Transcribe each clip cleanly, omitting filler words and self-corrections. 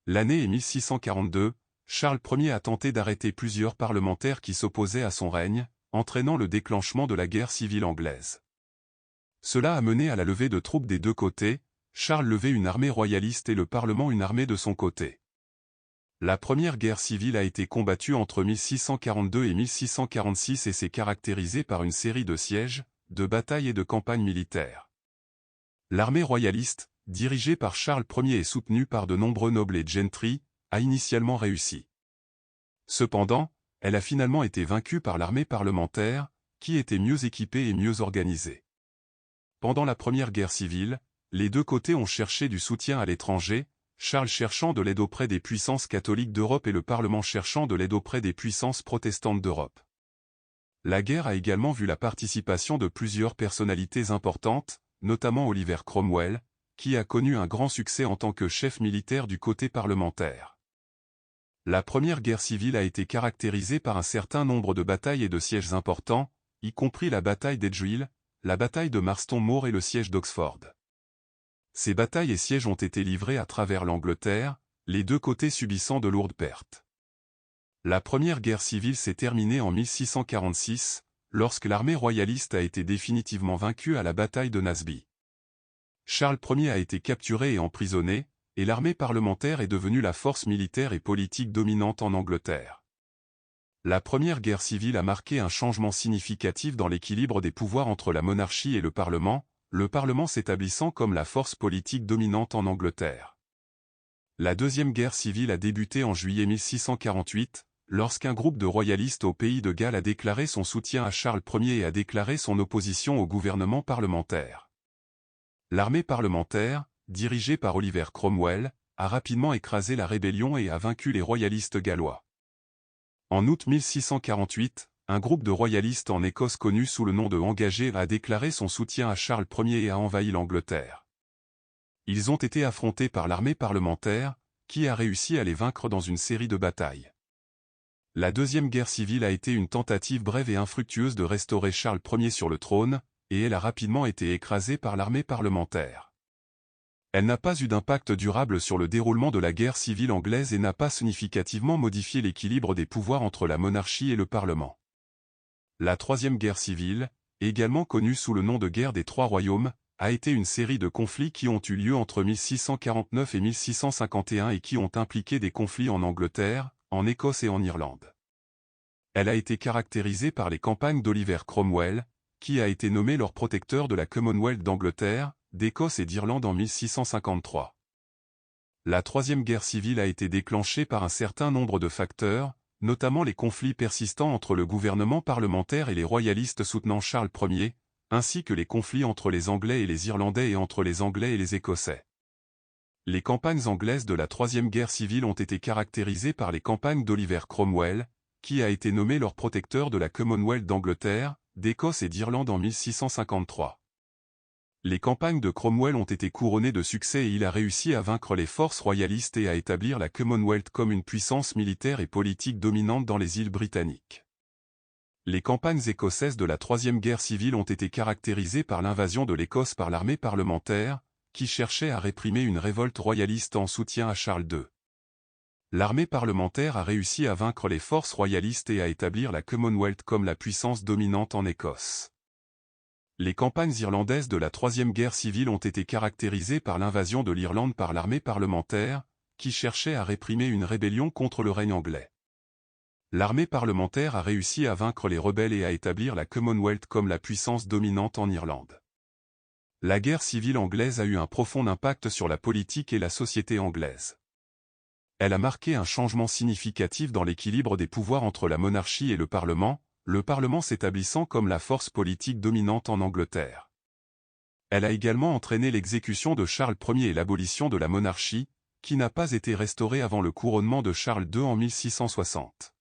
L'année est 1642, Charles Ier a tenté d'arrêter plusieurs parlementaires qui s'opposaient à son règne, entraînant le déclenchement de la guerre civile anglaise. Cela a mené à la levée de troupes des deux côtés, Charles levait une armée royaliste et le Parlement une armée de son côté. La première guerre civile a été combattue entre 1642 et 1646 et s'est caractérisée par une série de sièges, de batailles et de campagnes militaires. L'armée royaliste, dirigée par Charles Ier et soutenue par de nombreux nobles et gentry, a initialement réussi. Cependant, elle a finalement été vaincue par l'armée parlementaire, qui était mieux équipée et mieux organisée. Pendant la première guerre civile, les deux côtés ont cherché du soutien à l'étranger, Charles cherchant de l'aide auprès des puissances catholiques d'Europe et le Parlement cherchant de l'aide auprès des puissances protestantes d'Europe. La guerre a également vu la participation de plusieurs personnalités importantes, notamment Oliver Cromwell, qui a connu un grand succès en tant que chef militaire du côté parlementaire. La première guerre civile a été caractérisée par un certain nombre de batailles et de sièges importants, y compris la bataille d'Edgehill, la bataille de Marston Moor et le siège d'Oxford. Ces batailles et sièges ont été livrés à travers l'Angleterre, les deux côtés subissant de lourdes pertes. La première guerre civile s'est terminée en 1646, lorsque l'armée royaliste a été définitivement vaincue à la bataille de Naseby. Charles Ier a été capturé et emprisonné, et l'armée parlementaire est devenue la force militaire et politique dominante en Angleterre. La première guerre civile a marqué un changement significatif dans l'équilibre des pouvoirs entre la monarchie et le Parlement s'établissant comme la force politique dominante en Angleterre. La deuxième guerre civile a débuté en juillet 1648, lorsqu'un groupe de royalistes au pays de Galles a déclaré son soutien à Charles Ier et a déclaré son opposition au gouvernement parlementaire. L'armée parlementaire, dirigée par Oliver Cromwell, a rapidement écrasé la rébellion et a vaincu les royalistes gallois. En août 1648, un groupe de royalistes en Écosse connu sous le nom de Engagés a déclaré son soutien à Charles Ier et a envahi l'Angleterre. Ils ont été affrontés par l'armée parlementaire, qui a réussi à les vaincre dans une série de batailles. La deuxième guerre civile a été une tentative brève et infructueuse de restaurer Charles Ier sur le trône, et elle a rapidement été écrasée par l'armée parlementaire. Elle n'a pas eu d'impact durable sur le déroulement de la guerre civile anglaise et n'a pas significativement modifié l'équilibre des pouvoirs entre la monarchie et le Parlement. La troisième guerre civile, également connue sous le nom de guerre des Trois Royaumes, a été une série de conflits qui ont eu lieu entre 1649 et 1651 et qui ont impliqué des conflits en Angleterre, en Écosse et en Irlande. Elle a été caractérisée par les campagnes d'Oliver Cromwell, qui a été nommé leur protecteur de la Commonwealth d'Angleterre, d'Écosse et d'Irlande en 1653. La troisième guerre civile a été déclenchée par un certain nombre de facteurs, notamment les conflits persistants entre le gouvernement parlementaire et les royalistes soutenant Charles Ier, ainsi que les conflits entre les Anglais et les Irlandais et entre les Anglais et les Écossais. Les campagnes anglaises de la Troisième Guerre civile ont été caractérisées par les campagnes d'Oliver Cromwell, qui a été nommé leur protecteur de la Commonwealth d'Angleterre, d'Écosse et d'Irlande en 1653. Les campagnes de Cromwell ont été couronnées de succès et il a réussi à vaincre les forces royalistes et à établir la Commonwealth comme une puissance militaire et politique dominante dans les îles britanniques. Les campagnes écossaises de la Troisième Guerre civile ont été caractérisées par l'invasion de l'Écosse par l'armée parlementaire, qui cherchait à réprimer une révolte royaliste en soutien à Charles II. L'armée parlementaire a réussi à vaincre les forces royalistes et à établir la Commonwealth comme la puissance dominante en Écosse. Les campagnes irlandaises de la Troisième Guerre civile ont été caractérisées par l'invasion de l'Irlande par l'armée parlementaire, qui cherchait à réprimer une rébellion contre le règne anglais. L'armée parlementaire a réussi à vaincre les rebelles et à établir la Commonwealth comme la puissance dominante en Irlande. La guerre civile anglaise a eu un profond impact sur la politique et la société anglaise. Elle a marqué un changement significatif dans l'équilibre des pouvoirs entre la monarchie et le Parlement s'établissant comme la force politique dominante en Angleterre. Elle a également entraîné l'exécution de Charles Ier et l'abolition de la monarchie, qui n'a pas été restaurée avant le couronnement de Charles II en 1660.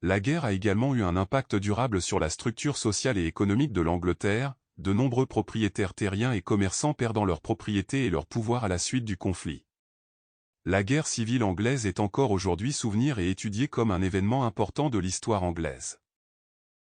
La guerre a également eu un impact durable sur la structure sociale et économique de l'Angleterre, de nombreux propriétaires terriens et commerçants perdant leurs propriétés et leur pouvoir à la suite du conflit. La guerre civile anglaise est encore aujourd'hui souvenir et étudiée comme un événement important de l'histoire anglaise.